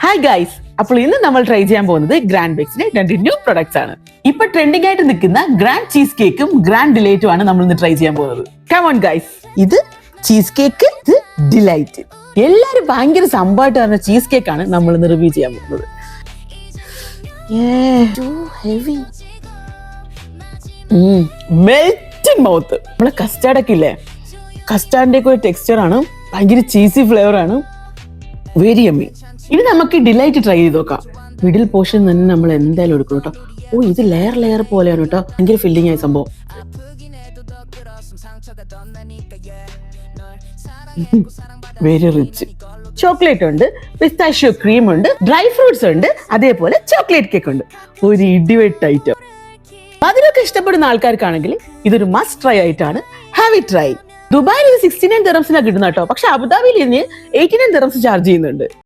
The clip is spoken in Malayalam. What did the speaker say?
ഹായ് ഗൈസ്, അപ്പോൾ ഇന്ന് നമ്മൾ ട്രൈ ചെയ്യാൻ പോകുന്നത് ഗ്രാൻഡ് ബേക്സിന്റെ 2 ന്യൂ പ്രൊഡക്ട്സ് ആണ്. ഇപ്പൊ ട്രെൻഡിംഗ് ആയിട്ട് നിൽക്കുന്ന ഗ്രാൻഡ് ചീസ് കേക്കും ഗ്രാൻഡ് ഡിലൈറ്റും ആണ് നമ്മൾ ഇന്ന് ട്രൈ ചെയ്യാൻ പോകുന്നത്. കം ഓൺ ഗൈസ്, ഇത് ചീസ് കേക്ക്, ഇത് ഡിലൈറ്റ്. എല്ലാരും ഭയങ്കര സംഭവമായിട്ട് പറഞ്ഞ ചീസ് കേക്ക് ആണ് നമ്മൾ ഇന്ന് റിവ്യൂ ചെയ്യാൻ പോകുന്നത്. Melting mouth. നമ്മളെ കസ്റ്റാർഡ് ഒക്കെ ഇല്ലേ, കസ്റ്റാർഡിന്റെ ഒക്കെ ഒരു ടെക്സ്ചർ ആണ്, ഭയങ്കര ചീസി ഫ്ലേവർ ആണ്, വെരി യമ്മി. ഇനി നമുക്ക് ഡിലൈറ്റ് ട്രൈ ചെയ്ത് നോക്കാം. മിഡിൽ പോർഷൻ തന്നെ നമ്മൾ എന്തായാലും എടുക്കും കേട്ടോ. ഓ, ഇത് ലെയർ പോലെയാണ് കേട്ടോ, ഭയങ്കര ഫില്ലിംഗ് ആയ സംഭവം. Very rich. ചോക്ലേറ്റ് ഉണ്ട്, പിസ്താഷ്യോ ക്രീം ഉണ്ട്, ഡ്രൈ ഫ്രൂട്ട്സ് ഉണ്ട്, അതേപോലെ ചോക്ലേറ്റ് കേക്ക് ഉണ്ട്. ഒരു ഇടിവെട്ട് ഐറ്റം. അതിനൊക്കെ ഇഷ്ടപ്പെടുന്ന ആൾക്കാർക്കാണെങ്കിൽ ഇതൊരു മസ്റ്റ് ട്രൈ ആയിട്ടാണ്. Have it try. ദുബായിൽ ഇത് 69 ദിർഹംസിനാണ് കിട്ടുന്ന കേട്ടോ, പക്ഷെ അബുദാബിയിൽ ഇതിന് 89 ദിർഹംസ് ചാർജ് ചെയ്യുന്നുണ്ട്.